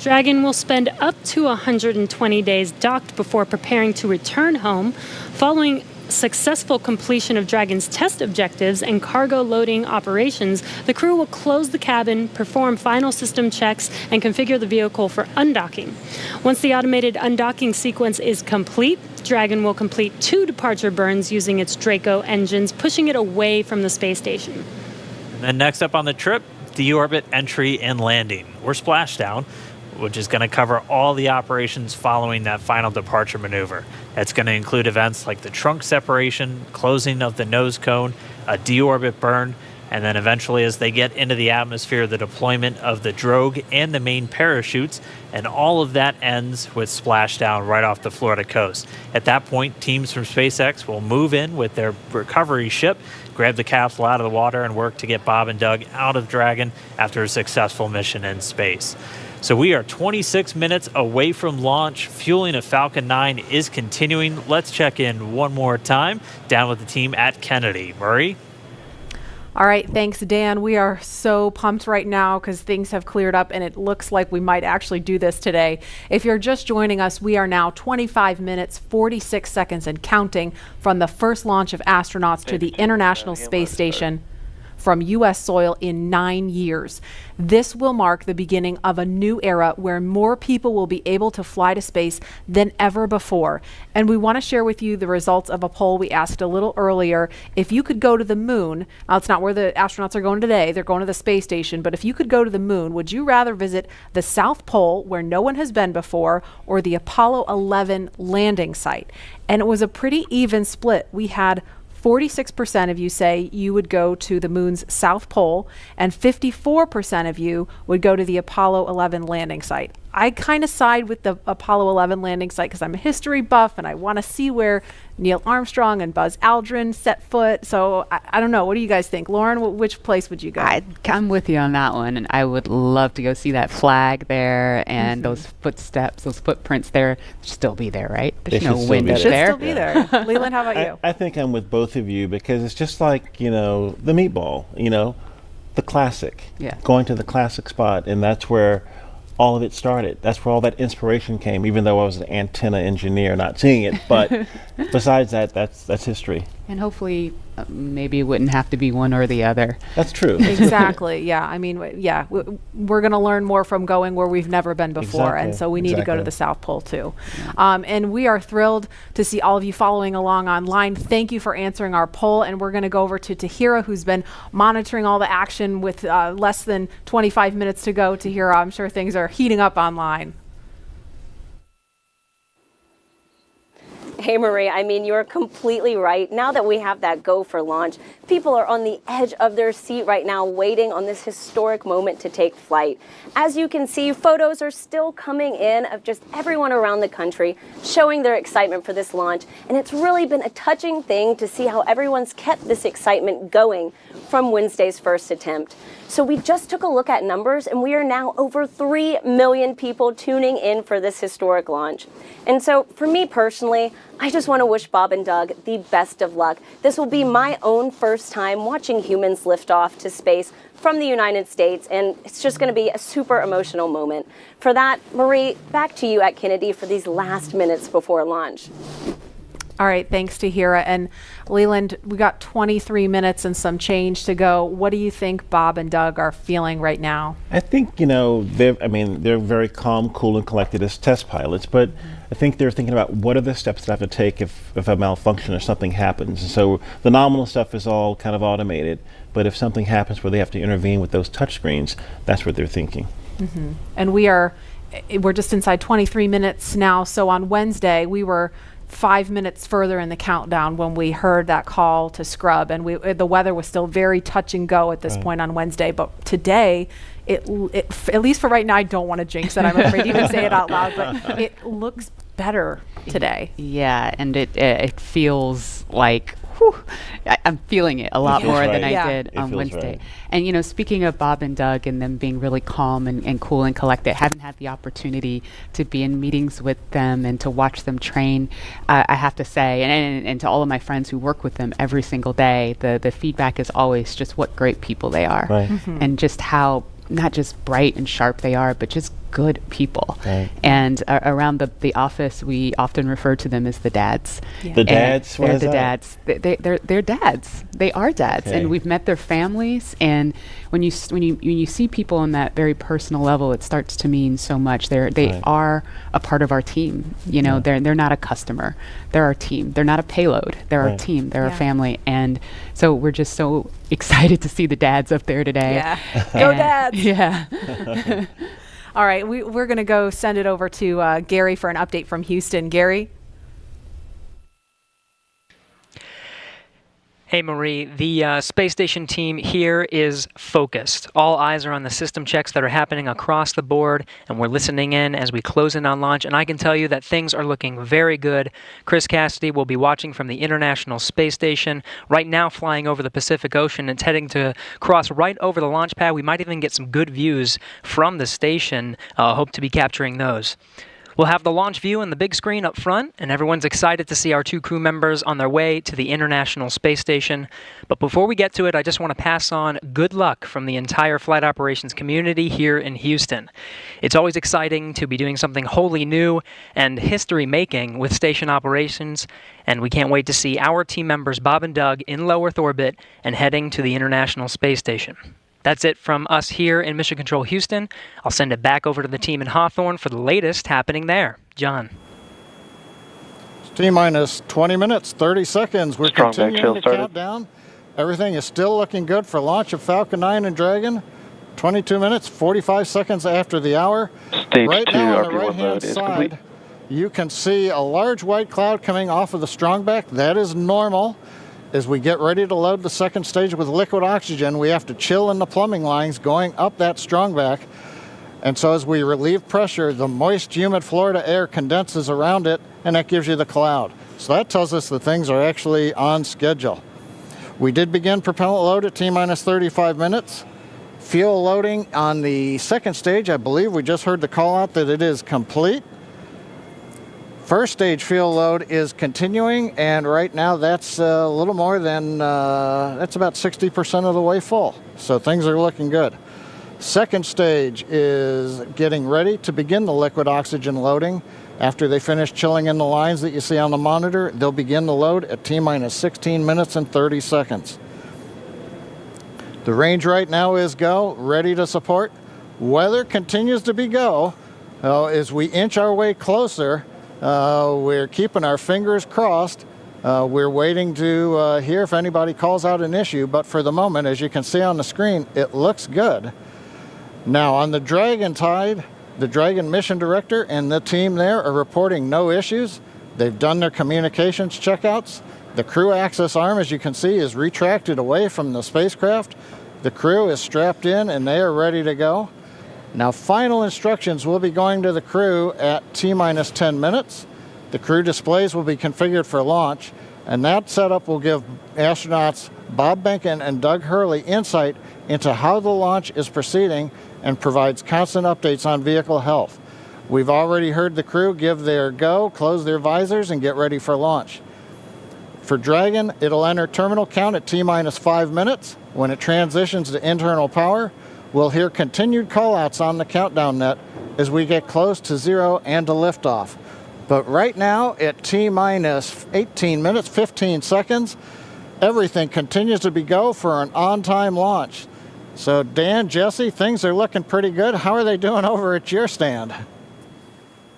Dragon will spend up to 120 days docked before preparing to return home. Following successful completion of Dragon's test objectives and cargo loading operations, the crew will close the cabin, perform final system checks, and configure the vehicle for undocking. Once the automated undocking sequence is complete, Dragon will complete 2 departure burns using its Draco engines, pushing it away from the space station. And then next up on the trip, deorbit entry and landing, or splashdown, which is going to cover all the operations following that final departure maneuver. It's going to include events like the trunk separation, closing of the nose cone, a deorbit burn, and then eventually as they get into the atmosphere, the deployment of the drogue and the main parachutes, and all of that ends with splashdown right off the Florida coast. At that point, teams from SpaceX will move in with their recovery ship, grab the capsule out of the water, and work to get Bob and Doug out of Dragon after a successful mission in space. So we are 26 minutes away from launch. Fueling of Falcon 9 is continuing. Let's check in one more time down with the team at Kennedy. Murray? All right, thanks, Dan. We are so pumped right now because things have cleared up and it looks like we might actually do this today. If you're just joining us, we are now 25 minutes, 46 seconds and counting from the first launch of astronauts to the International Space Station from U.S. soil in 9 years. This will mark the beginning of a new era where more people will be able to fly to space than ever before. And we want to share with you the results of a poll we asked a little earlier. If you could go to the moon, now it's not where the astronauts are going today, they're going to the space station, but if you could go to the moon, would you rather visit the South Pole where no one has been before or the Apollo 11 landing site? And it was a pretty even split. We had 46% of you say you would go to the moon's south pole, and 54% of you would go to the Apollo 11 landing site. I kind of side with the Apollo 11 landing site because I'm a history buff and I want to see where Neil Armstrong and Buzz Aldrin set foot. So I don't know. What do you guys think? Lauren, which place would you go? I'm with you on that one. And I would love to go see that flag there and those footsteps, those footprints there. Still be there, right? There's no wind up there. Should still be there. Leland, how about you? I think I'm with both of you because it's just like, the meatball, the classic. Yeah. Going to the classic spot. And that's where all of it started. That's where all that inspiration came, even though I was an antenna engineer not seeing it. But besides that, that's history. And hopefully maybe it wouldn't have to be one or the other. That's true. Exactly. Yeah. I mean, we're going to learn more from going where we've never been before. Exactly. And so we need to go to the South Pole too. Yeah. And we are thrilled to see all of you following along online. Thank you for answering our poll. And we're going to go over to Tahira, who's been monitoring all the action with less than 25 minutes to go. Tahira, I'm sure things are heating up online. Hey, Marie, I mean, you're completely right. Now that we have that go for launch, people are on the edge of their seat right now waiting on this historic moment to take flight. As you can see, photos are still coming in of just everyone around the country showing their excitement for this launch. And it's really been a touching thing to see how everyone's kept this excitement going from Wednesday's first attempt. So we just took a look at numbers, and we are now over 3 million people tuning in for this historic launch. And so for me personally, I just want to wish Bob and Doug the best of luck. This will be my own first time watching humans lift off to space from the United States, and it's just going to be a super emotional moment. For that, Marie, back to you at Kennedy for these last minutes before launch. All right, thanks, Tahira. And Leland, we got 23 minutes and some change to go. What do you think Bob and Doug are feeling right now? I think, they're very calm, cool, and collected as test pilots, but I think they're thinking about what are the steps that I have to take if a malfunction or something happens. And so the nominal stuff is all kind of automated, but if something happens where they have to intervene with those touch screens, that's what they're thinking. Mm-hmm. And we're just inside 23 minutes now. So on Wednesday, we were 5 minutes further in the countdown when we heard that call to scrub, and the weather was still very touch and go at this point on Wednesday. But today, it at least for right now, I don't want to jinx it. I'm afraid to even say it out loud, but it looks better today. Yeah, and it feels like I'm feeling it a lot more than I did on Wednesday. Right. And speaking of Bob and Doug and them being really calm and cool and collected, haven't had the opportunity to be in meetings with them and to watch them train. I have to say, and to all of my friends who work with them every single day, the feedback is always just what great people they are, right. and just how not just bright and sharp they are, but just good people. Right. And around the office, we often refer to them as the dads. The dads? What They're is the that? dads. They're dads. They are dads, Okay. and we've met their families. And when you see people on that very personal level, it starts to mean so much. They Right. are a part of our team. You know, Yeah. they're not a customer. They're our team. They're not a payload. They're our Right. team. They're Yeah. our family. And so we're just so excited to see the dads up there today. Yeah. Go And- dads. Yeah. All right, we're going to go send it over to Gary for an update from Houston. Gary? Hey Marie, the space station team here is focused. All eyes are on the system checks that are happening across the board, and we're listening in as we close in on launch, and I can tell you that things are looking very good. Chris Cassidy will be watching from the International Space Station, right now flying over the Pacific Ocean. It's heading to cross right over the launch pad. We might even get some good views from the station. Hope to be capturing those. We'll have the launch view and the big screen up front, and everyone's excited to see our 2 crew members on their way to the International Space Station. But before we get to it, I just want to pass on good luck from the entire flight operations community here in Houston. It's always exciting to be doing something wholly new and history-making with station operations, and we can't wait to see our team members Bob and Doug in low Earth orbit and heading to the International Space Station. That's it from us here in Mission Control Houston. I'll send it back over to the team in Hawthorne for the latest happening there. John. T-minus 20 minutes, 30 seconds. We're Strong back continuing shield to started. count down. Everything is still looking good for launch of Falcon 9 and Dragon. 22 minutes, 45 seconds after the hour. Stage Right 2 now on the RP1 right-hand mode is complete. side, you can see a large white cloud coming off of the strongback. That is normal. As we get ready to load the second stage with liquid oxygen, we have to chill in the plumbing lines going up that strongback. And so as we relieve pressure, the moist, humid Florida air condenses around it, and that gives you the cloud. So that tells us that things are actually on schedule. We did begin propellant load at T-minus 35 minutes. Fuel loading on the second stage, I believe we just heard the call out that it is complete. First stage fuel load is continuing, and right now that's a little more than, that's about 60% of the way full. So things are looking good. Second stage is getting ready to begin the liquid oxygen loading. After they finish chilling in the lines that you see on the monitor, they'll begin the load at T-minus 16 minutes and 30 seconds. The range right now is go, ready to support. Weather continues to be go. As we inch our way closer, we're keeping our fingers crossed. We're waiting to hear if anybody calls out an issue, but for the moment, as you can see on the screen, it looks good. Now, on the Dragon side, the Dragon mission director and the team there are reporting no issues. They've done their communications checkouts. The crew access arm, as you can see, is retracted away from the spacecraft. The crew is strapped in and they are ready to go. Now, final instructions will be going to the crew at T-minus 10 minutes. The crew displays will be configured for launch, and that setup will give astronauts Bob Behnken and Doug Hurley insight into how the launch is proceeding and provides constant updates on vehicle health. We've already heard the crew give their go, close their visors, and get ready for launch. For Dragon, it'll enter terminal count at T-minus 5 minutes. When it transitions to internal power, we'll hear continued callouts on the countdown net as we get close to zero and to liftoff. But right now, at T-minus 18 minutes, 15 seconds, everything continues to be go for an on-time launch. So Dan, Jesse, things are looking pretty good. How are they doing over at your stand?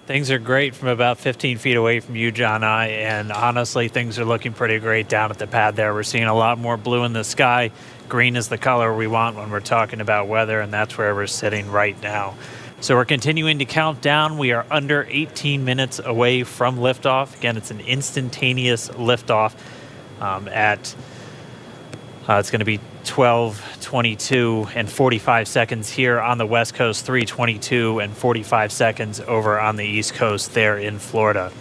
Things are great from about 15 feet away from you, John, and honestly, things are looking pretty great down at the pad there. We're seeing a lot more blue in the sky. Green is the color we want when we're talking about weather, and that's where we're sitting right now. So we're continuing to count down. We are under 18 minutes away from liftoff. Again, it's an instantaneous liftoff it's going to be 12:22 and 45 seconds here on the West Coast, 3:22 and 45 seconds over on the East Coast there in Florida.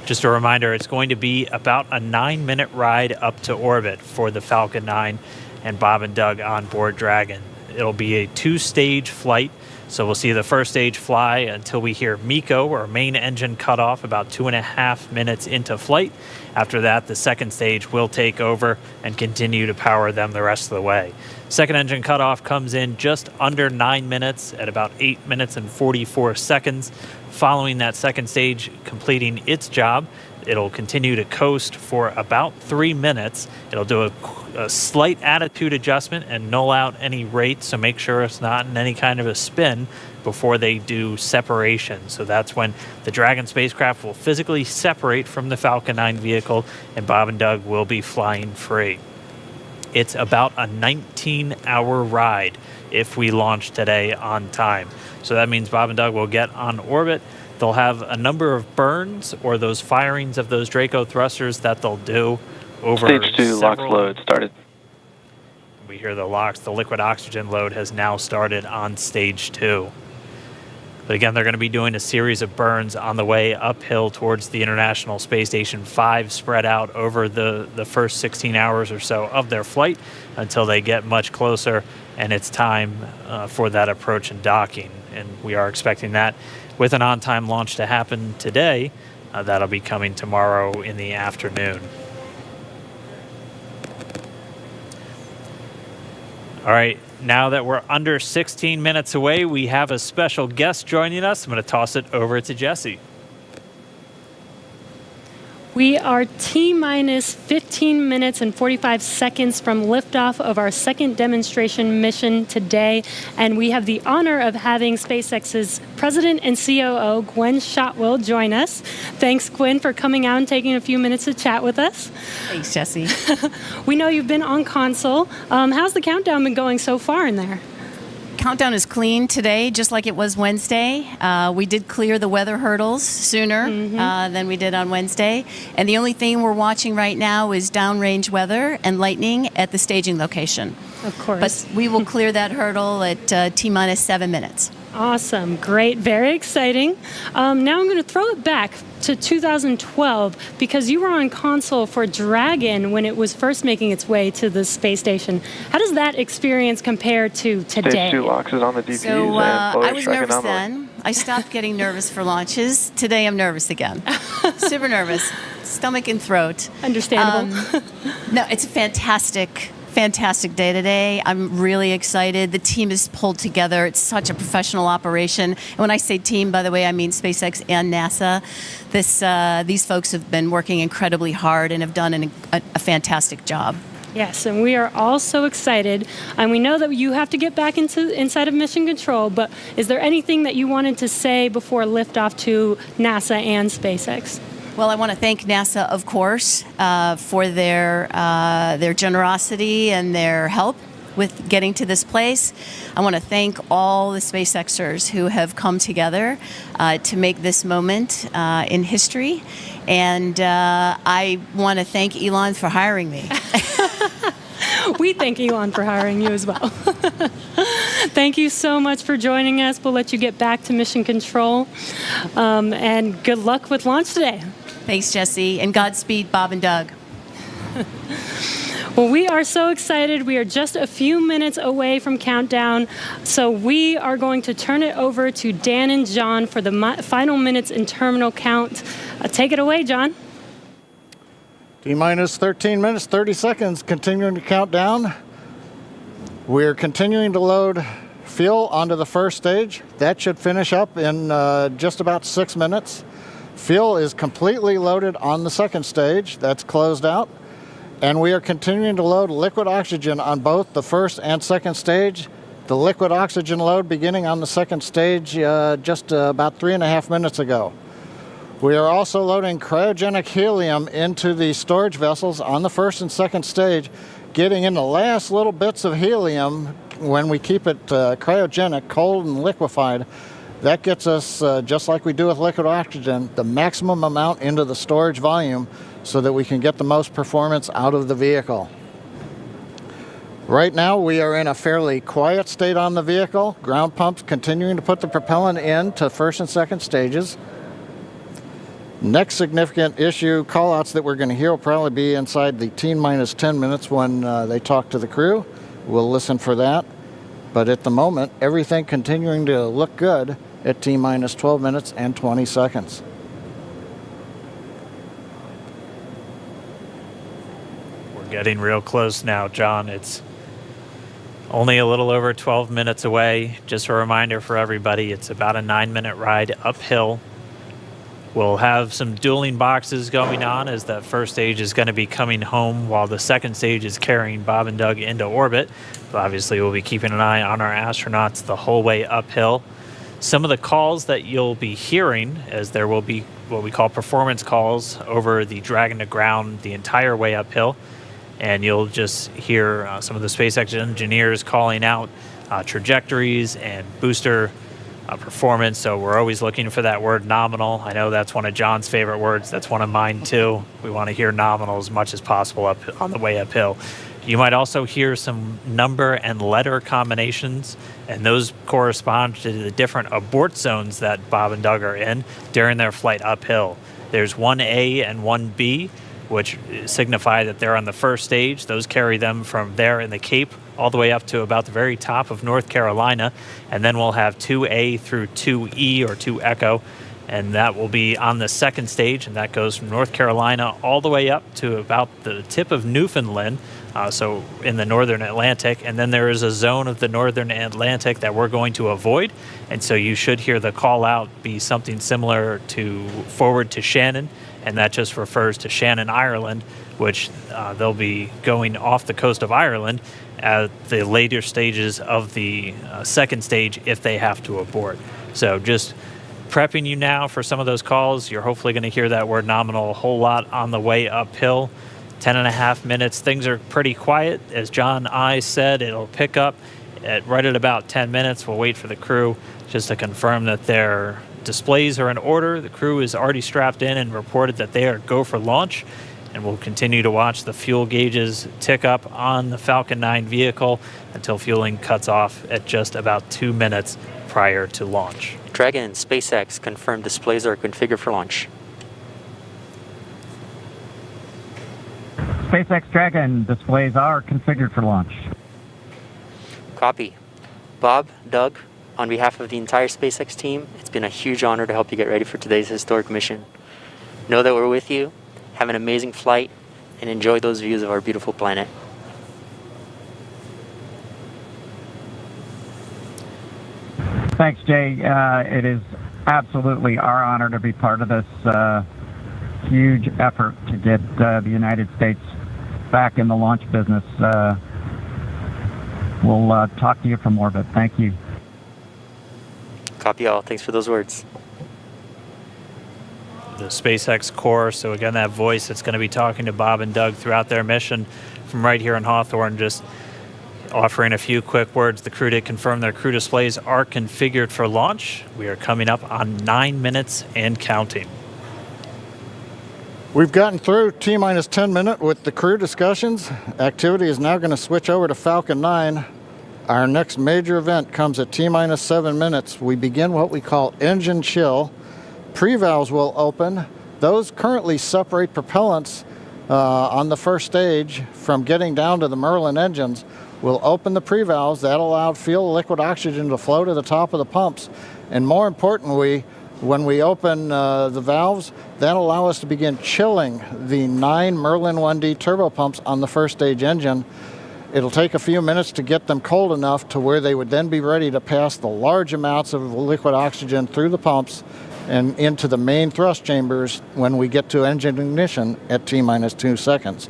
Just a reminder, it's going to be about a 9-minute ride up to orbit for the Falcon 9 and Bob and Doug on board Dragon. It'll be a 2-stage flight So we'll see the first stage fly until we hear MECO, or main engine cutoff, about 2.5 minutes into flight. After that, the second stage will take over and continue to power them the rest of the way. Second engine cutoff comes in just under 9 minutes at about 8 minutes and 44 seconds. Following that second stage completing its job, it'll continue to coast for about 3 minutes. It'll do a slight attitude adjustment and null out any rate, so make sure it's not in any kind of a spin before they do separation. So that's when the Dragon spacecraft will physically separate from the Falcon 9 vehicle, and Bob and Doug will be flying free. It's about a 19-hour ride if we launch today on time. So that means Bob and Doug will get on orbit. They'll have a number of burns, or those firings of those Draco thrusters that they'll do over Stage 2 LOX load started. We hear the LOX. The liquid oxygen load has now started on stage 2. But again, they're going to be doing a series of burns on the way uphill towards the International Space Station 5, spread out over the first 16 hours or so of their flight until they get much closer, and it's time for that approach and docking. And we are expecting that with an on-time launch to happen today. That'll be coming tomorrow in the afternoon. All right, now that we're under 16 minutes away, we have a special guest joining us. I'm going to toss it over to Jesse. We are T-minus 15 minutes and 45 seconds from liftoff of our second demonstration mission today, and we have the honor of having SpaceX's President and COO, Gwen Shotwell, join us. Thanks, Gwen, for coming out and taking a few minutes to chat with us. Thanks, Jesse. We know you've been on console. How's the countdown been going so far in there? Countdown is clean today, just like it was Wednesday. We did clear the weather hurdles sooner than we did on Wednesday. And the only thing we're watching right now is downrange weather and lightning at the staging location. Of course. But we will clear that hurdle at T-minus 7 minutes. Awesome. Great. Very exciting. Now I'm going to throw it back to 2012 because you were on console for Dragon when it was first making its way to the space station. How does that experience compare to today? Stage 2 LOX is on the DPs. So I was nervous anomaly. then. I stopped getting nervous for launches. Today I'm nervous again. Super nervous. Stomach and throat. Understandable. No, it's a fantastic day today. I'm really excited. The team is pulled together. It's such a professional operation. And when I say team, by the way, I mean SpaceX and NASA. These folks have been working incredibly hard and have done a fantastic job. Yes, and we are all so excited. And we know that you have to get back inside of Mission Control, but is there anything that you wanted to say before liftoff to NASA and SpaceX? Well, I want to thank NASA, of course, for their generosity and their help with getting to this place. I want to thank all the SpaceXers who have come together to make this moment in history. And I want to thank Elon for hiring me. We thank Elon for hiring you as well. Thank you so much for joining us. We'll let you get back to Mission Control. And good luck with launch today. Thanks, Jesse, and Godspeed, Bob and Doug. Well, we are so excited. We are just a few minutes away from countdown, so we are going to turn it over to Dan and John for the final minutes in terminal count. Take it away, John. T-minus 13 minutes, 30 seconds, continuing to count down. We're continuing to load fuel onto the first stage. That should finish up in just about 6 minutes. Fuel is completely loaded on the second stage. That's closed out. And we are continuing to load liquid oxygen on both the first and second stage. The liquid oxygen load beginning on the second stage just about 3.5 minutes ago. We are also loading cryogenic helium into the storage vessels on the first and second stage, getting in the last little bits of helium when we keep it cryogenic, cold and liquefied. That gets us, just like we do with liquid oxygen, the maximum amount into the storage volume so that we can get the most performance out of the vehicle. Right now, we are in a fairly quiet state on the vehicle. Ground pumps continuing to put the propellant in to first and second stages. Next significant issue, callouts that we're going to hear will probably be inside the T-minus 10 minutes when they talk to the crew. We'll listen for that. But at the moment, everything continuing to look good at T-minus 12 minutes and 20 seconds. We're getting real close now, John. It's only a little over 12 minutes away. Just a reminder for everybody, it's about a 9-minute ride uphill. We'll have some dueling boxes going on as that first stage is going to be coming home while the second stage is carrying Bob and Doug into orbit. But obviously, we'll be keeping an eye on our astronauts the whole way uphill. Some of the calls that you'll be hearing, as there will be what we call performance calls over the Dragon to ground the entire way uphill. And you'll just hear some of the SpaceX engineers calling out trajectories and booster performance. So we're always looking for that word nominal. I know that's one of John's favorite words. That's one of mine too. We want to hear nominal as much as possible up on the way uphill. You might also hear some number and letter combinations, and those correspond to the different abort zones that Bob and Doug are in during their flight uphill. There's 1A and 1B, which signify that they're on the first stage. Those carry them from there in the Cape all the way up to about the very top of North Carolina. And then we'll have 2A through 2E or 2 Echo, and that will be on the second stage, and that goes from North Carolina all the way up to about the tip of Newfoundland, so in the northern Atlantic. And then there is a zone of the northern Atlantic that we're going to avoid, and so you should hear the call out be something similar to forward to Shannon, and that just refers to Shannon, Ireland, which they'll be going off the coast of Ireland at the later stages of the second stage if they have to abort. So just prepping you now for some of those calls. You're hopefully going to hear that word nominal a whole lot on the way uphill. 10.5 minutes. Things are pretty quiet. As John I said, it'll pick up right at about 10 minutes. We'll wait for the crew just to confirm that their displays are in order. The crew is already strapped in and reported that they are go for launch. And we'll continue to watch the fuel gauges tick up on the Falcon 9 vehicle until fueling cuts off at just about 2 minutes prior to launch. Dragon and SpaceX confirmed displays are configured for launch. SpaceX Dragon displays are configured for launch. Copy. Bob, Doug, on behalf of the entire SpaceX team, it's been a huge honor to help you get ready for today's historic mission. Know that we're with you. Have an amazing flight and enjoy those views of our beautiful planet. Thanks, Jay. It is absolutely our honor to be part of this huge effort to get the United States back in the launch business. We'll talk to you from orbit. Thank you. Copy all. Thanks for those words. The SpaceX Corps, so again, that voice that's going to be talking to Bob and Doug throughout their mission from right here in Hawthorne, just offering a few quick words. The crew did confirm their crew displays are configured for launch. We are coming up on 9 minutes and counting. We've gotten through T-minus 10 minute with the crew discussions. Activity is now going to switch over to Falcon 9. Our next major event comes at T-minus 7 minutes. We begin what we call engine chill. Pre-valves will open. Those currently separate propellants on the first stage from getting down to the Merlin engines. We'll open the pre-valves. That allowed fuel liquid oxygen to flow to the top of the pumps. And more importantly, when we open the valves, that'll allow us to begin chilling the 9 Merlin 1D turbopumps on the first stage engine. It'll take a few minutes to get them cold enough to where they would then be ready to pass the large amounts of liquid oxygen through the pumps and into the main thrust chambers when we get to engine ignition at T-minus 2 seconds.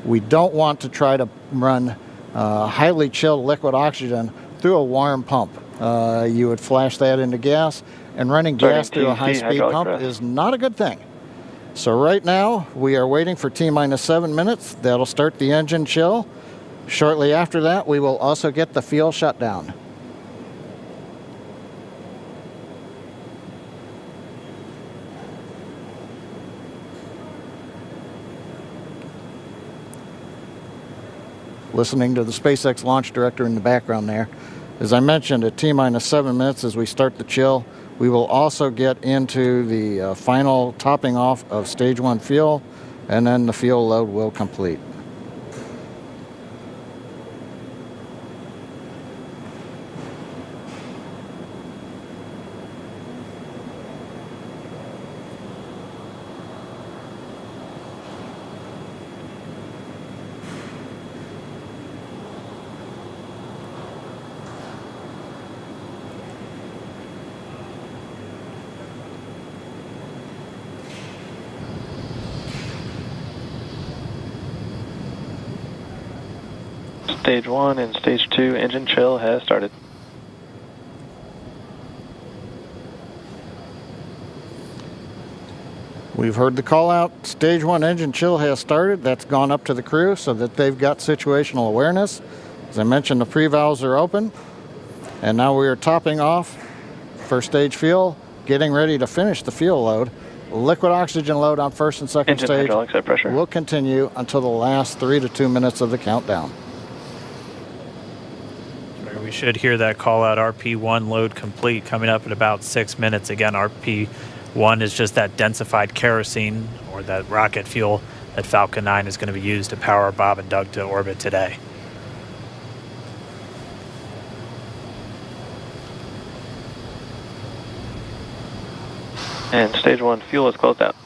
We don't want to try to run highly chilled liquid oxygen through a warm pump. You would flash that into gas, and running gas through a high-speed pump is not a good thing. So right now, we are waiting for T-minus 7 minutes. That'll start the engine chill. Shortly after that, we will also get the fuel shutdown. Listening to the SpaceX launch director in the background there. As I mentioned, at T-minus 7 minutes as we start the chill, we will also get into the final topping off of stage 1 fuel, and then the fuel load will complete. Stage 1 and Stage 2 engine chill has started. We've heard the call out. Stage 1 engine chill has started. That's gone up to the crew so that they've got situational awareness. As I mentioned, the pre-valves are open. And now we are topping off first stage fuel, getting ready to finish the fuel load. Liquid oxygen load on first and second Engine stage hydraulics at pressure. will continue until the last 3 to 2 minutes of the countdown. We should hear that call out RP1 load complete coming up in about 6 minutes. Again, RP1 is just that densified kerosene or that rocket fuel that Falcon 9 is going to be used to power Bob and Doug to orbit today. And Stage 1 fuel is closed out.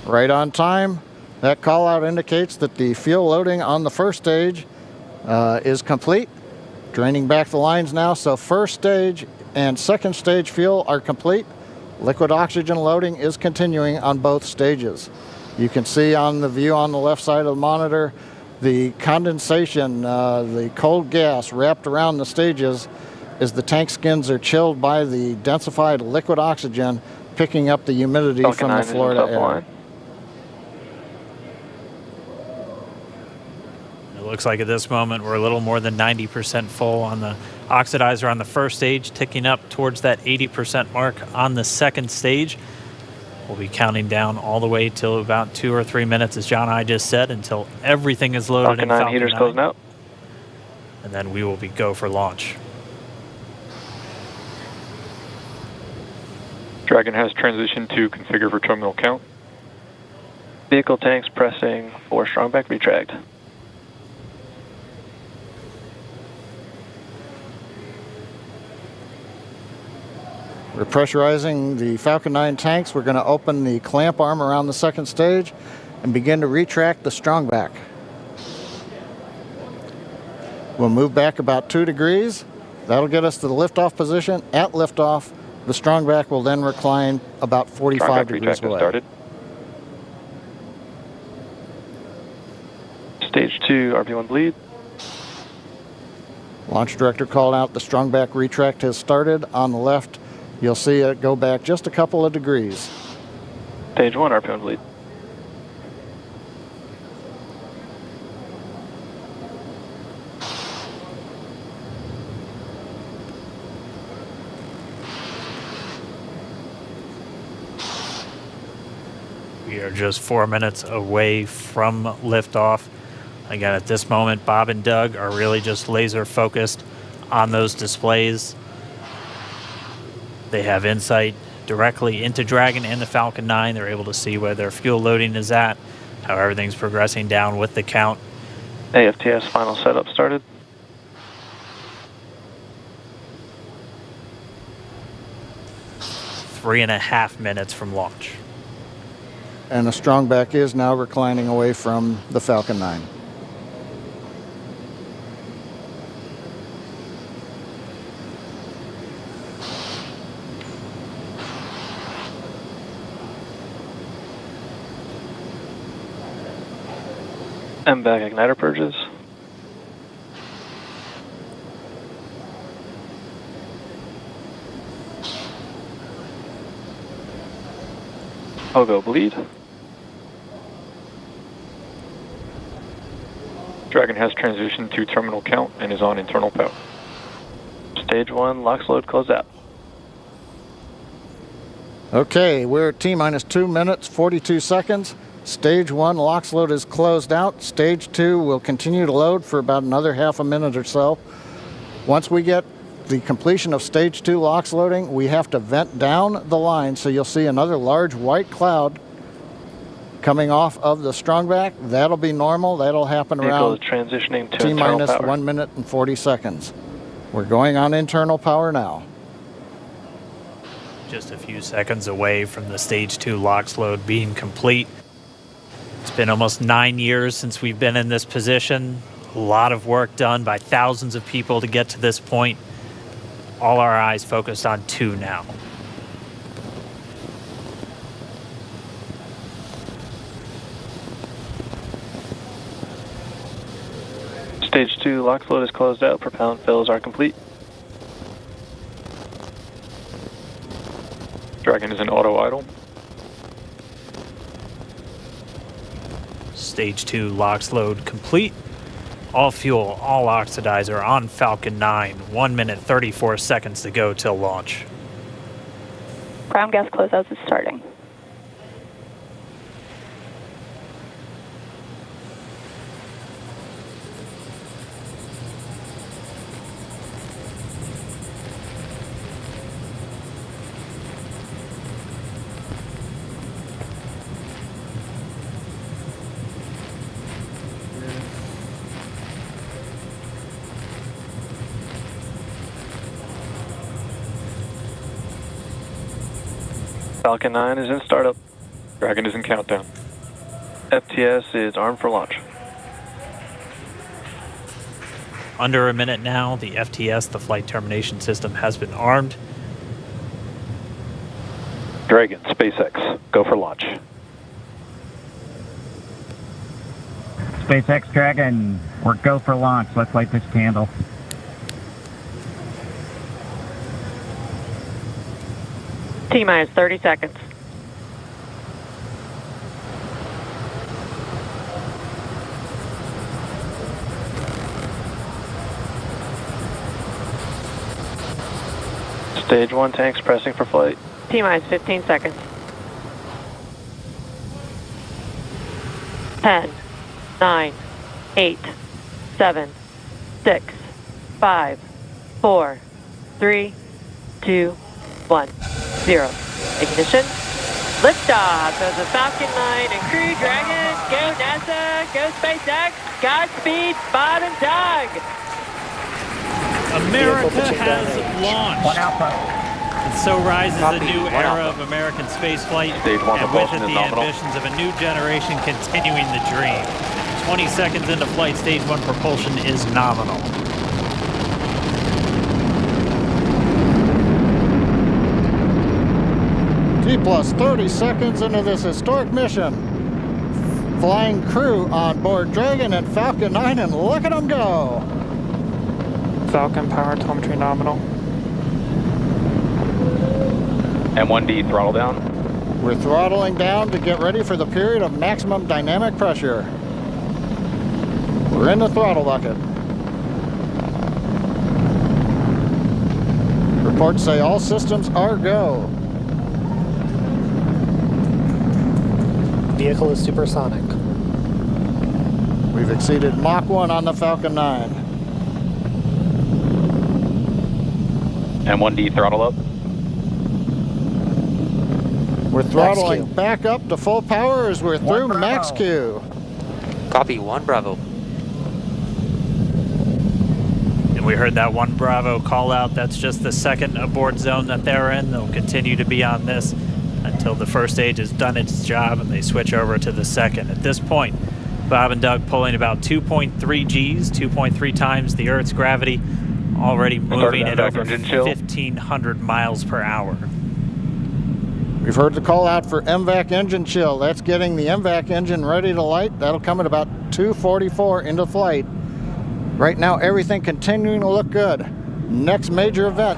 Right on time. That call out indicates that the fuel loading on the first stage is complete. Draining back the lines now, so first stage and second stage fuel are complete. Liquid oxygen loading is continuing on both stages. You can see on the view on the left side of the monitor the condensation, the cold gas wrapped around the stages as the tank skins are chilled by the densified liquid oxygen, picking up the humidity Falcon from 9 the is in Florida top air. line. It looks like at this moment we're a little more than 90% full on the oxidizer on the first stage, ticking up towards that 80% mark on the second stage. We'll be counting down all the way till about 2 or 3 minutes, as John and I just said, until everything is loaded Falcon in 9 Falcon heaters 9. closing out. And then we will be go for launch. Dragon has transitioned to configure for terminal count. Vehicle tanks pressing for strongback retract. We're pressurizing the Falcon 9 tanks. We're going to open the clamp arm around the second stage and begin to retract the strongback. We'll move back about 2 degrees. That'll get us to the liftoff position. At liftoff, the strongback will then recline about 45 Strongback degrees retract has away. started. Stage 2 RP1 bleed. Launch director called out the strongback retract has started. On the left, you'll see it go back just a couple of degrees. Stage 1 RP1 bleed. We are just 4 minutes away from liftoff. Again, at this moment, Bob and Doug are really just laser focused on those displays. They have insight directly into Dragon and the Falcon 9. They're able to see where their fuel loading is at, how everything's progressing down with the count. AFTS final setup started. Three and a half minutes from launch. And the strongback is now reclining away from the Falcon 9. MVAC igniter purges. Pogo bleed. Dragon has transitioned to terminal count and is on internal power. Stage 1 LOX load closed out. Okay, we're at T-minus 2 minutes, 42 seconds. Stage 1 LOX load is closed out. Stage 2 will continue to load for about another half a minute or so. Once we get the completion of Stage 2 LOX loading, we have to vent down the line, so you'll see another large white cloud coming off of the strongback. That'll be normal. That'll happen Vehicle around is transitioning to internal T-minus power. 1 minute and 40 seconds. We're going on internal power now. Just a few seconds away from the Stage 2 LOX load being complete. It's been almost 9 years since we've been in this position. A lot of work done by thousands of people to get to this point. All our eyes focused on 2 now. Stage 2 LOX float is closed out. Propellant fills are complete. Dragon is in auto idle. Stage 2 LOX load complete. All fuel, all oxidizer on Falcon 9. 1 minute 34 seconds to go till launch. Ground gas closeouts is starting. Falcon 9 is in startup. Dragon is in countdown. FTS is armed for launch. Under a minute now, the FTS, the flight termination system, has been armed. Dragon, SpaceX, go for launch. SpaceX Dragon, we're go for launch. Let's light this candle. T-minus 30 seconds. Stage 1 tanks pressing for flight. T-minus 15 seconds. 10, 9, 8, 7, 6, 5, 4, 3, 2, 1, 0. Ignition. Liftoff of the Falcon 9 and Crew Dragon. Go NASA, go SpaceX. Godspeed, Bob and Doug. America has launched. And so rises a new era of American spaceflight, and with it the ambitions of a new generation continuing the dream. 20 seconds into flight, stage 1 propulsion is nominal. T plus 30 seconds into this historic mission. Flying crew on board Dragon and Falcon 9, and look at them go. Falcon power telemetry nominal. M1D throttle down. We're throttling down to get ready for the period of maximum dynamic pressure. We're in the throttle bucket. Reports say all systems are go. Vehicle is supersonic. We've exceeded Mach 1 on the Falcon 9. M1D throttle up. We're throttling back up to full power as we're through max Q. Copy, 1 Bravo. And we heard that 1 Bravo call out. That's just the second abort zone that they're in. They'll continue to be on this until the first stage has done its job and they switch over to the second. At this point, Bob and Doug pulling about 2.3 Gs, 2.3 times the Earth's gravity, already moving at over 1,500 miles per hour. We've heard the call out for MVAC engine chill. That's getting the MVAC engine ready to light. That'll come at about 2:44 into flight. Right now, everything continuing to look good. Next major event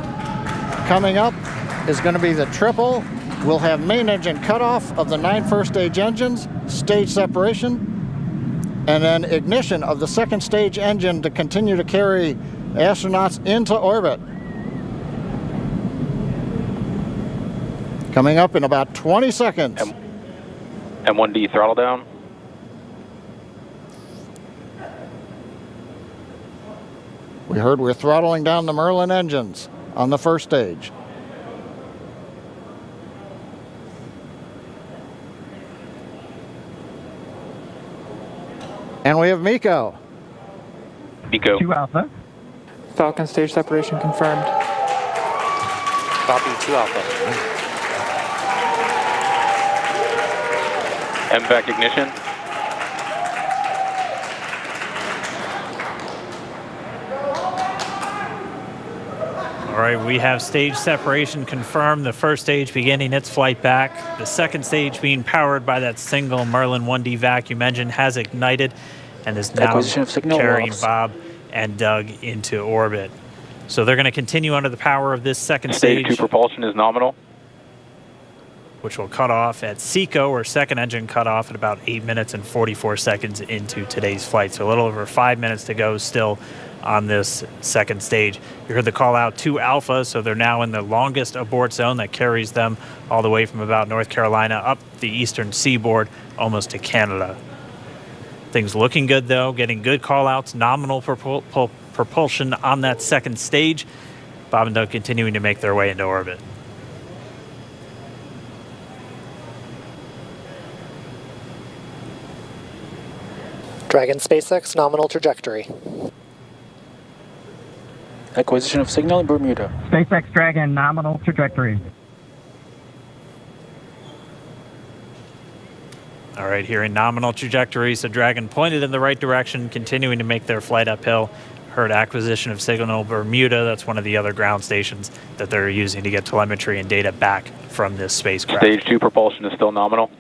coming up is going to be the triple. We'll have main engine cutoff of the 9 first stage engines, stage separation, and then ignition of the second stage engine to continue to carry astronauts into orbit. Coming up in about 20 seconds. M1D throttle down. We heard we're throttling down the Merlin engines on the first stage. And we have Miko. Miko. 2 Alpha. Falcon stage separation confirmed. Copy, 2 Alpha. MVAC ignition. All right, we have stage separation confirmed. The first stage beginning its flight back. The second stage being powered by that single Merlin 1D vacuum engine has ignited and is now carrying Bob and dug into orbit. So they're going to continue under the power of this second Stage stage, 2 propulsion is nominal. which will cut off at SECO, or second engine cut off, at about 8 minutes and 44 seconds into today's flight. So a little over 5 minutes to go still on this second stage. You heard the call out to Alpha, so they're now in the longest abort zone that carries them all the way from about North Carolina up the eastern seaboard, almost to Canada. Things looking good, though, getting good call outs, nominal propulsion on that second stage. Bob and Doug continuing to make their way into orbit. Dragon SpaceX nominal trajectory. Acquisition of signal in Bermuda. SpaceX Dragon nominal trajectory. All right, here in nominal trajectory, so Dragon pointed in the right direction, continuing to make their flight uphill. Heard acquisition of signal Bermuda. That's one of the other ground stations that they're using to get telemetry and data back from this spacecraft. Stage 2 propulsion is still nominal.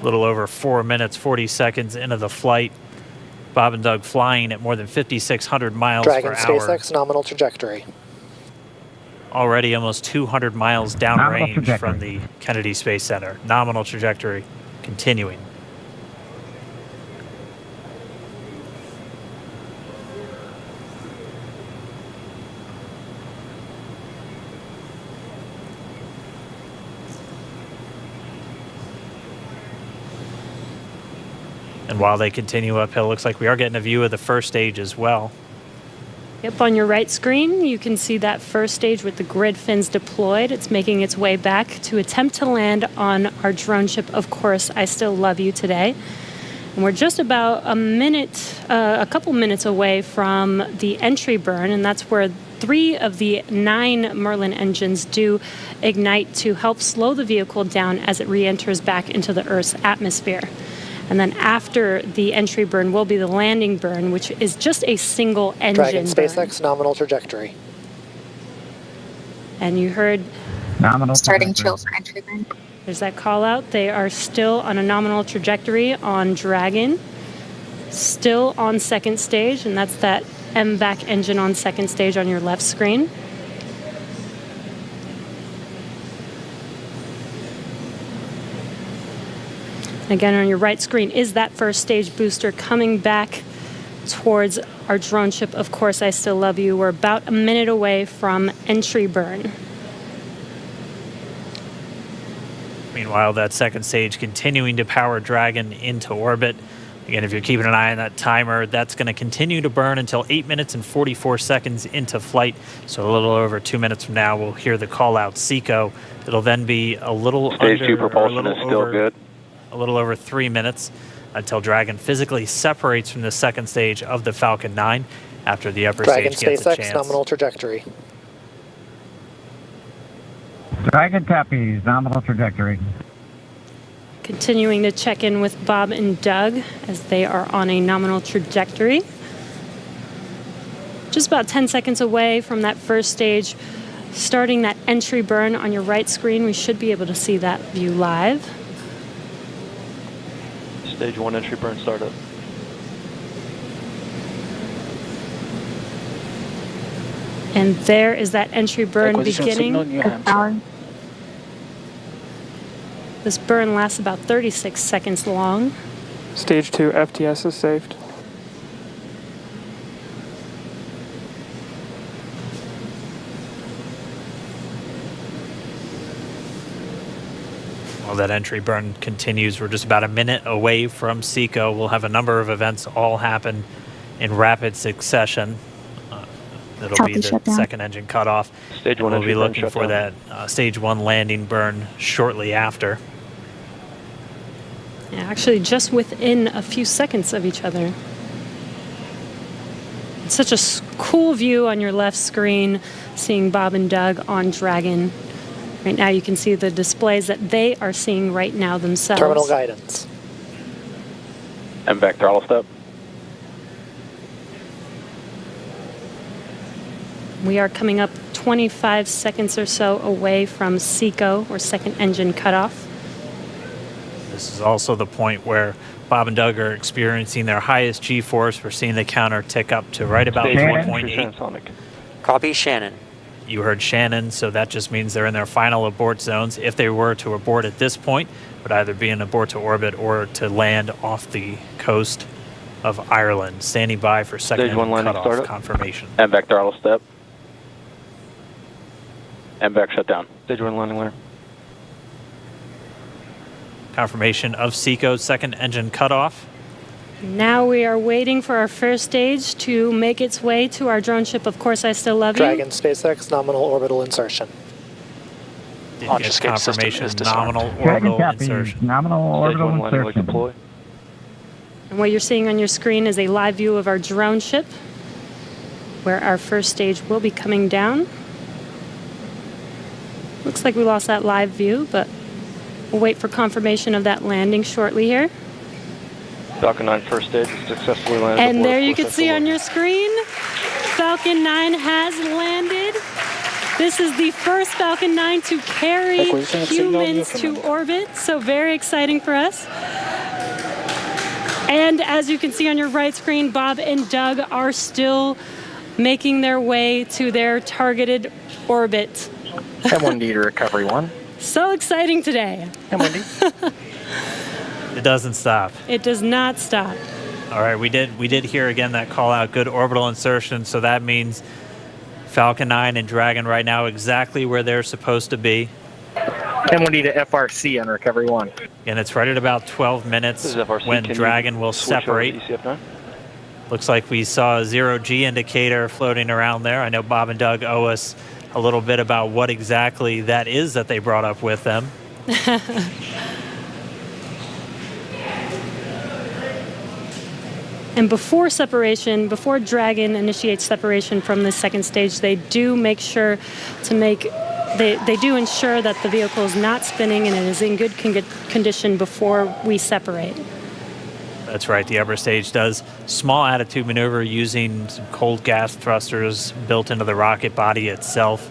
A little over 4 minutes, 40 seconds into the flight. Bob and Doug flying at more than 5,600 miles Dragon per hour. SpaceX nominal trajectory. Already almost 200 miles downrange from the Kennedy Space Center. Nominal trajectory continuing. And while they continue uphill, looks like we are getting a view of the first stage as well. Yep, on your right screen, you can see that first stage with the grid fins deployed. It's making its way back to attempt to land on our drone ship, Of Course, I Still Love You today. And we're just about a couple minutes away from the entry burn, and that's where 3 of the 9 Merlin engines do ignite to help slow the vehicle down as it re-enters back into the Earth's atmosphere. And then after the entry burn will be the landing burn, which is just a single engine Dragon burn. SpaceX nominal trajectory. And you heard Nominal Starting trajectory. chill for entry burn. there's that call out. They are still on a nominal trajectory on Dragon, still on second stage, and that's that MVAC engine on second stage on your left screen. Again, on your right screen is that first stage booster coming back towards our drone ship, Of Course, I Still Love You. We're about a minute away from entry burn. Meanwhile, that second stage continuing to power Dragon into orbit. Again, if you're keeping an eye on that timer, that's going to continue to burn until 8 minutes and 44 seconds into flight. So a little over 2 minutes from now, we'll hear the call out SECO. It'll then be a little Stage under, 2 propulsion or a is little still over, good. a little over 3 minutes until Dragon physically separates from the second stage of the Falcon 9 after the upper Dragon stage gets a SpaceX chance. nominal trajectory. Dragon copies nominal trajectory. Continuing to check in with Bob and Doug as they are on a nominal trajectory. Just about 10 seconds away from that first stage, starting that entry burn on your right screen. We should be able to see that view live. Stage 1 entry burn startup. And there is that entry burn Acquisition of signal beginning. New Hampshire. This burn lasts about 36 seconds long. Stage 2 FTS is saved. While that entry burn continues, we're just about a minute away from SECO. We'll have a number of events all happen in rapid succession. That'll be the shutdown. second engine cutoff. Stage 1 We'll entry be burn looking for shutdown. that stage 1 landing burn shortly after. Yeah, actually, just within a few seconds of each other. Such a cool view on your left screen, seeing Bob and Doug on Dragon. Right now you can see the displays that they are seeing right now themselves. Terminal guidance. And back throttle step. We are coming up 25 seconds or so away from SECO, or second engine cutoff. This is also the point where Bob and Doug are experiencing their highest G-force. We're seeing the counter tick up to right about 1.8. Copy, Shannon. You heard Shannon, so that just means they're in their final abort zones. If they were to abort at this point, it would either be an abort to orbit or to land off the coast of Ireland. Standing by for second Stage 1 landing cutoff startup. confirmation. And back throttle step. And back shutdown. Stage 1 landing layer. Confirmation of SECO's second engine cutoff. Now we are waiting for our first stage to make its way to our drone ship. Of course, I still love Dragon SpaceX nominal orbital insertion. Did Launch get escape system confirmation is disarmed. nominal Dragon orbital copy. insertion. Nominal orbital Stage 1 landing leg insertion. deploy. And what you're seeing on your screen is a live view of our drone ship, where our first stage will be coming down. Looks like we lost that live view, but we'll wait for confirmation of that landing shortly here. Falcon 9 first stage is successfully landed. And aboard there you full can see on your screen, Falcon 9 has landed. This is the first Falcon 9 to carry Acquisition of signal humans to Newfoundland. orbit, so very exciting for us. And as you can see on your right screen, Bob and Doug are still making their way to their targeted orbit. M1D to recovery 1. So exciting today. M1D. It doesn't stop. It does not stop. All right, we did hear again that call out, good orbital insertion, so that means Falcon 9 and Dragon right now exactly where they're supposed to be. M1D to FRC on recovery 1. And it's right at about 12 minutes This is FRC. when Can you Dragon will switch over separate. to ECF9? Looks like we saw a 0G indicator floating around there. I know Bob and Doug owe us a little bit about what exactly that is that they brought up with them. And before separation, before Dragon initiates separation from the second stage, they do make sure to they do ensure that the vehicle is not spinning and it is in good condition before we separate. That's right, the upper stage does small attitude maneuver using some cold gas thrusters built into the rocket body itself.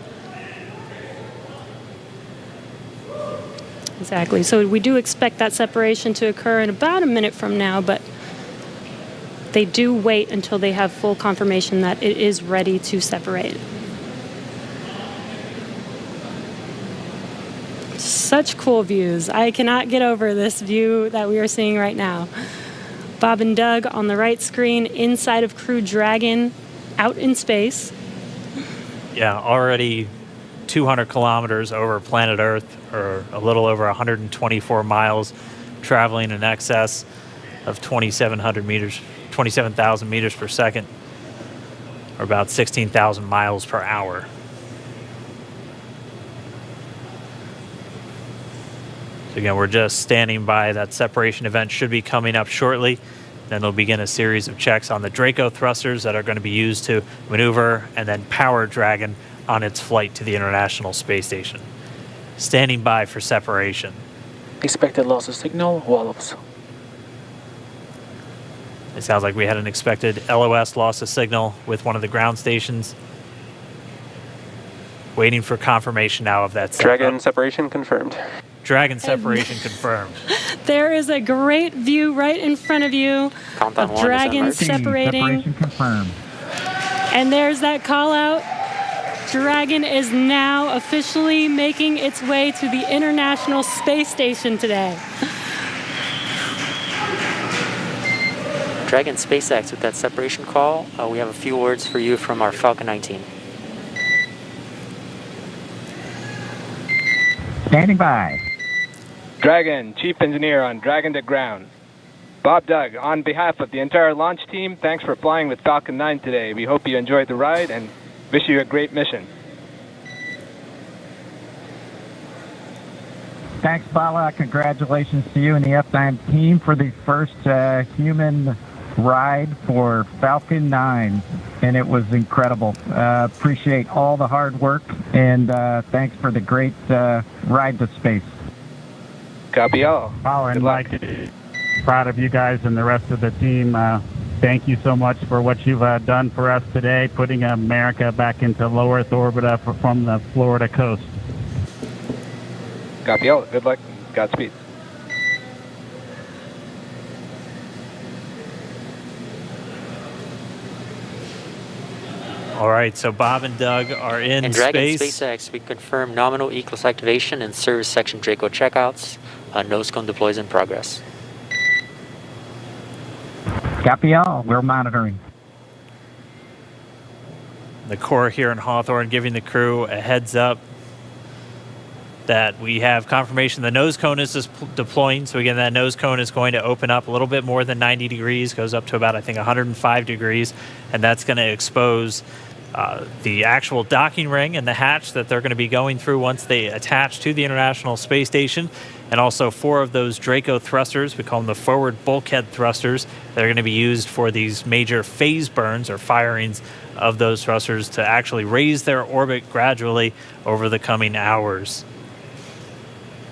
Exactly. So we do expect that separation to occur in about a minute from now, but they do wait until they have full confirmation that it is ready to separate. Such cool views. I cannot get over this view that we are seeing right now. Bob and Doug on the right screen, inside of Crew Dragon, out in space. Yeah, already 200 kilometers over planet Earth, or a little over 124 miles, traveling in excess of 27,000 meters per second, or about 16,000 miles per hour. So again, we're just standing by. That separation event should be coming up shortly. Then they'll begin a series of checks on the Draco thrusters that are going to be used to maneuver and then power Dragon on its flight to the International Space Station. Standing by for separation. Expected loss of signal, wallops. It sounds like we had an expected LOS loss of signal with one of the ground stations. Waiting for confirmation now of that Dragon separation confirmed. Dragon separation confirmed. There is a great view right in front of you Countdown of one is Dragon emerged. separating. Separation confirmed. And there's that call out. Dragon is now officially making its way to the International Space Station today. Dragon SpaceX with that separation call. We have a few words for you from our Falcon 9 team. Standing by. Dragon, Chief Engineer on Dragon to Ground. Bob Doug, on behalf of the entire launch team, thanks for flying with Falcon 9 today. We hope you enjoyed the ride and wish you a great mission. Thanks, Bala. Congratulations to you and the F9 team for the first human ride for Falcon 9, and it was incredible. Appreciate all the hard work, and thanks for the great ride to space. Copy all. Oh, and Good luck. proud of you guys and the rest of the team. Thank you so much for what you've done for us today, putting America back into low Earth orbit from the Florida coast. Copy all. Good luck. Godspeed. All right, so Bob and Doug are in And Dragon space. SpaceX, we confirm nominal E+ activation and service section Draco checkouts. Nose cone deploys in progress. Copy all. We're monitoring. The Corps here in Hawthorne giving the crew a heads up that we have confirmation the nose cone is deploying. So again, that nose cone is going to open up a little bit more than 90 degrees, goes up to about, I think, 105 degrees, and that's going to expose the actual docking ring and the hatch that they're going to be going through once they attach to the International Space Station, and also 4 of those Draco thrusters, we call them the forward bulkhead thrusters, that are going to be used for these major phase burns or firings of those thrusters to actually raise their orbit gradually over the coming hours.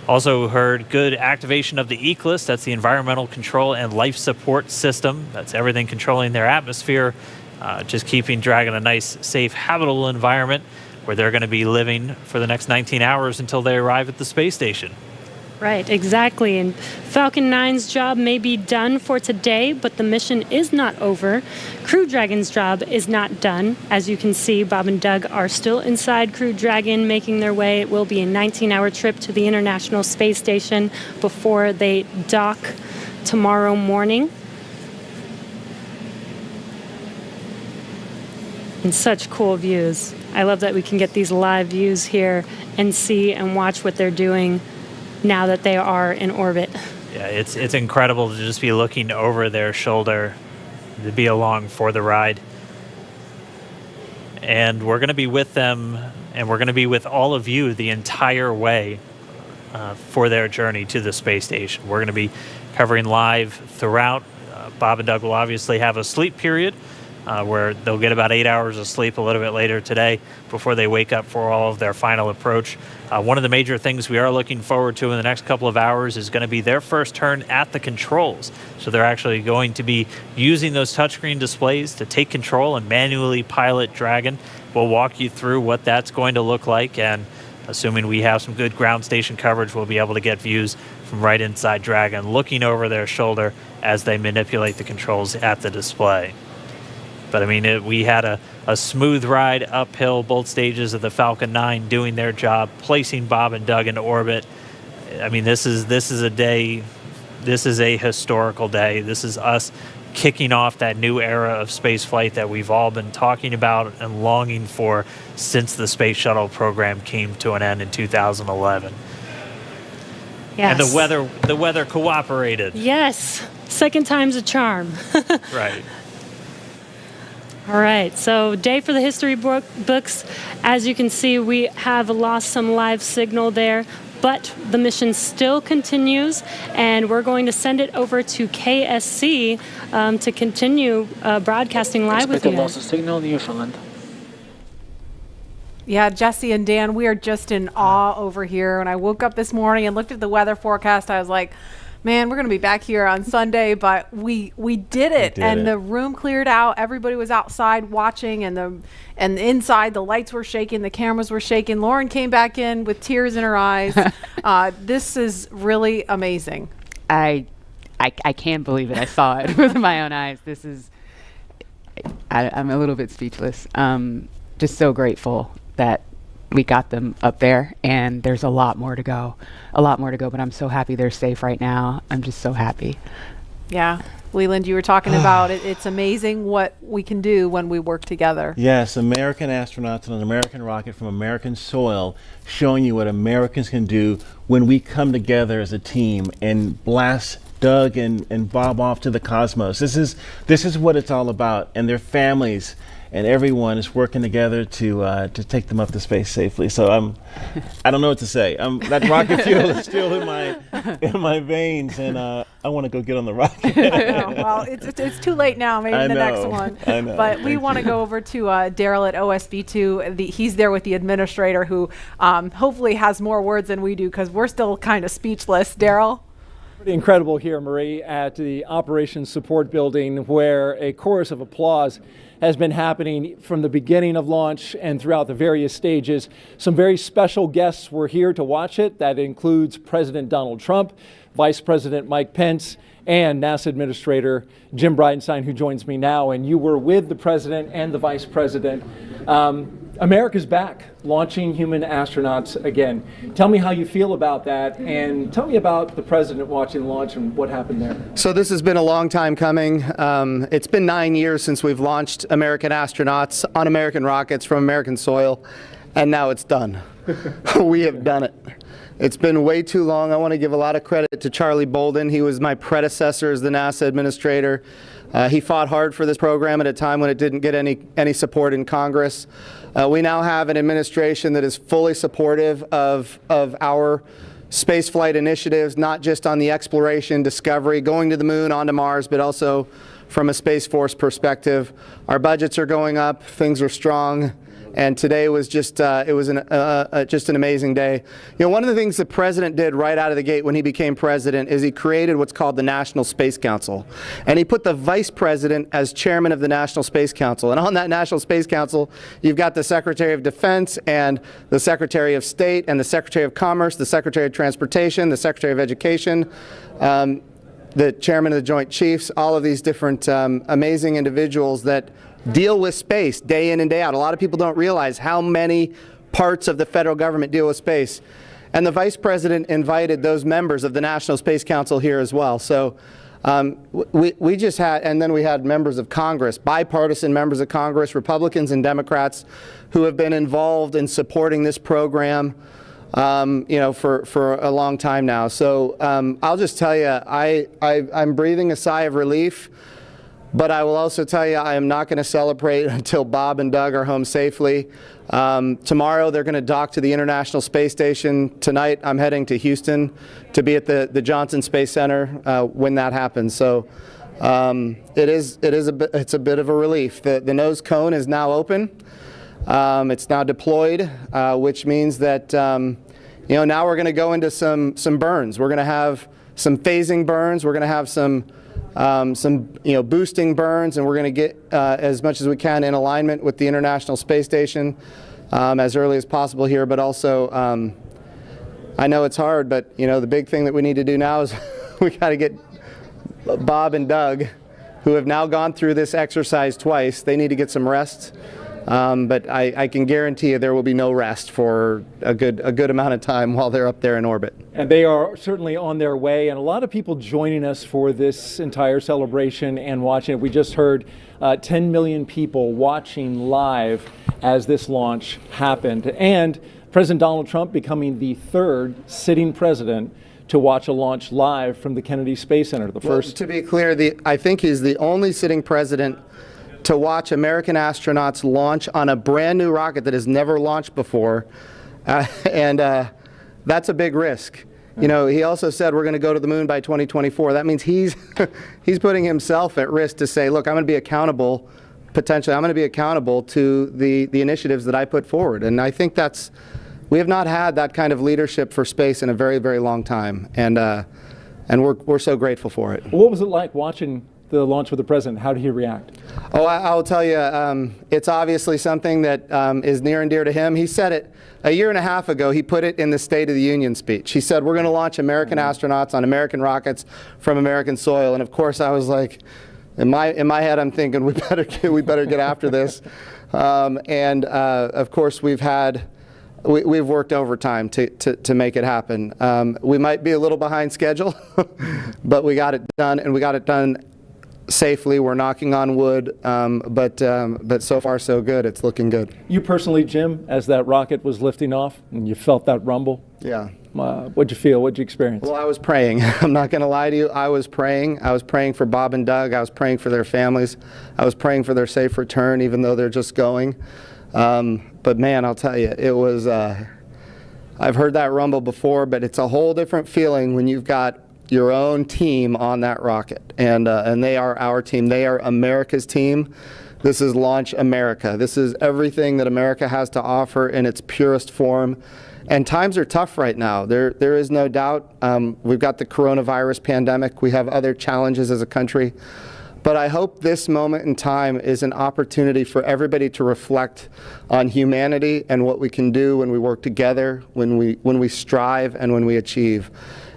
Also heard good activation of the ECLSS, that's the Environmental Control and Life Support System. That's everything controlling their atmosphere, just keeping Dragon a nice, safe, habitable environment where they're going to be living for the next 19 hours until they arrive at the space station. Right, exactly. And Falcon 9's job may be done for today, but the mission is not over. Crew Dragon's job is not done. As you can see, Bob and Doug are still inside Crew Dragon, making their way. It will be a 19-hour trip to the International Space Station before they dock tomorrow morning. And such cool views. I love that we can get these live views here and see and watch what they're doing now that they are in orbit. Yeah, it's incredible to just be looking over their shoulder, to be along for the ride. And we're going to be with them, and we're going to be with all of you the entire way for their journey to the space station. We're going to be covering live throughout. Bob and Doug will obviously have a sleep period where they'll get about 8 hours of sleep a little bit later today before they wake up for all of their final approach. One of the major things we are looking forward to in the next couple of hours is going to be their first turn at the controls. So they're actually going to be using those touchscreen displays to take control and manually pilot Dragon. We'll walk you through what that's going to look like, and assuming we have some good ground station coverage, we'll be able to get views from right inside Dragon, looking over their shoulder as they manipulate the controls at the display. But I mean, we had a smooth ride uphill, both stages of the Falcon 9 doing their job, placing Bob and Doug into orbit. I mean, this is a day, this is a historical day. This is us kicking off that new era of space flight that we've all been talking about and longing for since the Space Shuttle program came to an end in 2011. Yes. And the weather cooperated. Yes, second time's a charm. Right. All right, so day for the history books. As you can see, we have lost some live signal there, but the mission still continues, and we're going to send it over to KSC to continue broadcasting live with you Expected loss guys. of signal, Newfoundland. Yeah, Jesse and Dan, we are just in awe over here. When I woke up this morning and looked at the weather forecast, I was like, man, we're going to be back here on Sunday, but we did it. The room cleared out. Everybody was outside watching, and inside the lights were shaking, the cameras were shaking. Lauren came back in with tears in her eyes. This is really amazing. I can't believe it. I saw it with my own eyes. This is, I'm a little bit speechless. Just so grateful that we got them up there, and there's a lot more to go, but I'm so happy they're safe right now. I'm just so happy. Yeah. Leland, you were talking about it. It's amazing what we can do when we work together. Yes, American astronauts on an American rocket from American soil, showing you what Americans can do when we come together as a team and blast Doug and Bob off to the cosmos. This is what it's all about, and their families and everyone is working together to take them up to space safely. So I don't know what to say. That rocket fuel is still in my veins, and I want to go get on the rocket. Well, it's too late now. Maybe the next one. I know. But we want to go over to Daryl at OSB2. He's there with the administrator, who hopefully has more words than we do, because we're still kind of speechless. Daryl. Pretty incredible here, Marie, at the Operations Support Building, where a chorus of applause has been happening from the beginning of launch and throughout the various stages. Some very special guests were here to watch it. That includes President Donald Trump, Vice President Mike Pence, and NASA Administrator Jim Bridenstine, who joins me now. And you were with the President and the Vice President. America's back, launching human astronauts again. Tell me how you feel about that, and tell me about the President watching the launch and what happened there. So this has been a long time coming. It's been 9 years since we've launched American astronauts on American rockets from American soil, and now it's done. We have done it. It's been way too long. I want to give a lot of credit to Charlie Bolden. He was my predecessor as the NASA administrator. He fought hard for this program at a time when it didn't get any support in Congress. We now have an administration that is fully supportive of our spaceflight initiatives, not just on the exploration, discovery, going to the moon, onto Mars, but also from a Space Force perspective. Our budgets are going up, things are strong. And today was just just an amazing day. You know, one of the things the President did right out of the gate when he became President is he created what's called the National Space Council. And he put the Vice President as chairman of the National Space Council. And on that National Space Council, you've got the Secretary of Defense and the Secretary of State and the Secretary of Commerce, the Secretary of Transportation, the Secretary of Education, the chairman of the Joint Chiefs, all of these different amazing individuals that deal with space day in and day out. A lot of people don't realize how many parts of the federal government deal with space. And the Vice President invited those members of the National Space Council here as well. So we just had, and then we had members of Congress, bipartisan members of Congress, Republicans and Democrats, who have been involved in supporting this program for a long time now. So I'll just tell you, I'm breathing a sigh of relief. But I will also tell you, I am not going to celebrate until Bob and Doug are home safely. Tomorrow, they're going to dock to the International Space Station. Tonight, I'm heading to Houston to be at the Johnson Space Center when that happens. So it's a bit of a relief. The nose cone is now open. It's now deployed, which means that now we're going to go into some burns. We're going to have some phasing burns. We're going to have some boosting burns, and we're going to get as much as we can in alignment with the International Space Station as early as possible here. But also, I know it's hard, but the big thing that we need to do now is we got to get Bob and Doug, who have now gone through this exercise twice. They need to get some rest. But I can guarantee you there will be no rest for a good amount of time while they're up there in orbit. And they are certainly on their way, and a lot of people joining us for this entire celebration and watching it. We just heard 10 million people watching live as this launch happened, and President Donald Trump becoming the third sitting president to watch a launch live from the Kennedy Space Center. The first. To be clear, I think he's the only sitting president to watch American astronauts launch on a brand new rocket that has never launched before, and that's a big risk. He also said we're going to go to the moon by 2024. That means he's putting himself at risk to say, look, I'm going to be accountable, potentially, I'm going to be accountable to the initiatives that I put forward. And I think we have not had that kind of leadership for space in a very, very long time, and we're so grateful for it. What was it like watching the launch with the President? How did he react? Oh, I'll tell you, it's obviously something that is near and dear to him. He said it a year and a half ago. He put it in the State of the Union speech. He said, we're going to launch American astronauts on American rockets from American soil. And of course, I was like, in my head, I'm thinking, we better get after this. Of course, we've worked overtime to make it happen. We might be a little behind schedule, but we got it done, and we got it done safely. We're knocking on wood, but so far so good. It's looking good. You personally, Jim, as that rocket was lifting off and you felt that rumble? Yeah. What'd you feel? What'd you experience? Well, I was praying. I'm not going to lie to you. I was praying. I was praying for Bob and Doug. I was praying for their families. I was praying for their safe return, even though they're just going. But man, I'll tell you, it was, I've heard that rumble before, but it's a whole different feeling when you've got your own team on that rocket. And they are our team. They are America's team. This is Launch America. This is everything that America has to offer in its purest form. And times are tough right now. There is no doubt. We've got the coronavirus pandemic. We have other challenges as a country. But I hope this moment in time is an opportunity for everybody to reflect on humanity and what we can do when we work together, when we strive, and when we achieve.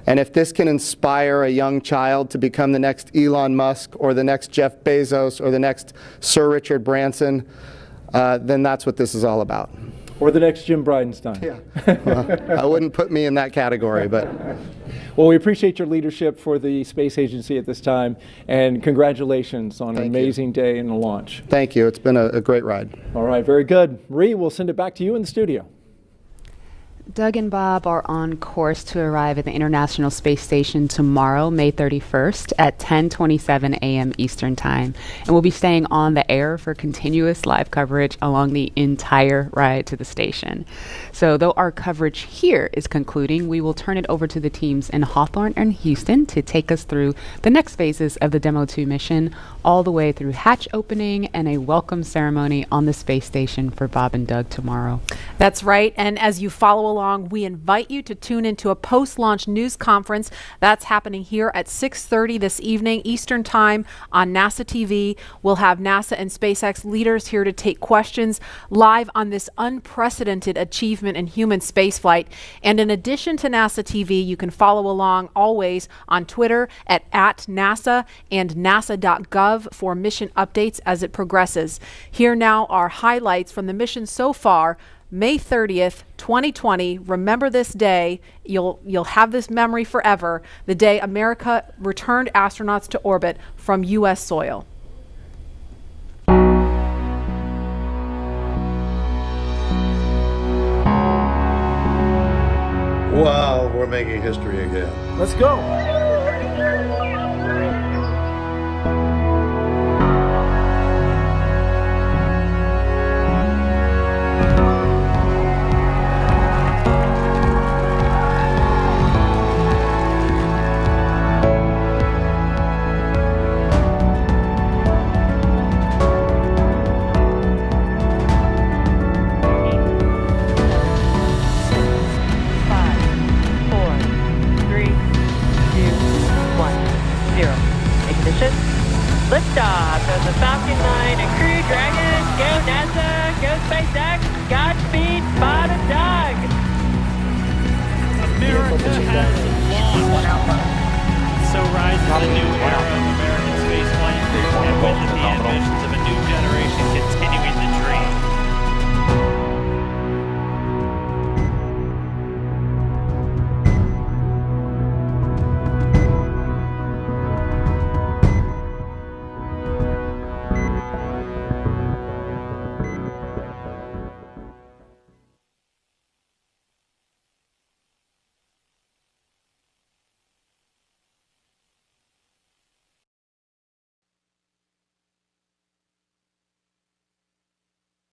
And if this can inspire a young child to become the next Elon Musk or the next Jeff Bezos or the next Sir Richard Branson, then that's what this is all about. Or the next Jim Bridenstine. Yeah. Well, I wouldn't put me in that category, but. Well, we appreciate your leadership for the space agency at this time, and congratulations on an amazing day in the launch. Thank you. It's been a great ride. All right, very good. Marie, we'll send it back to you in the studio. Doug and Bob are on course to arrive at the International Space Station tomorrow, May 31st at 10:27 a.m. Eastern Time. And we'll be staying on the air for continuous live coverage along the entire ride to the station. So though our coverage here is concluding, we will turn it over to the teams in Hawthorne and Houston to take us through the next phases of the Demo 2 mission, all the way through hatch opening and a welcome ceremony on the space station for Bob and Doug tomorrow. That's right. And as you follow along, we invite you to tune into a post-launch news conference that's happening here at 6:30 this evening Eastern Time on NASA TV. We'll have NASA and SpaceX leaders here to take questions live on this unprecedented achievement in human spaceflight. And in addition to NASA TV, you can follow along always on Twitter at @NASA and nasa.gov for mission updates as it progresses. Here now are highlights from the mission so far. May 30th, 2020. Remember this day. You'll have this memory forever. The day America returned astronauts to orbit from U.S. soil. Wow, we're making history again. Let's go. Liftoff of the Falcon 9 and Crew Dragon. Go NASA, go SpaceX, Godspeed, Bob and Doug. America has launched. So rises a new era of American spaceflight, and with it the ambitions of a new generation continuing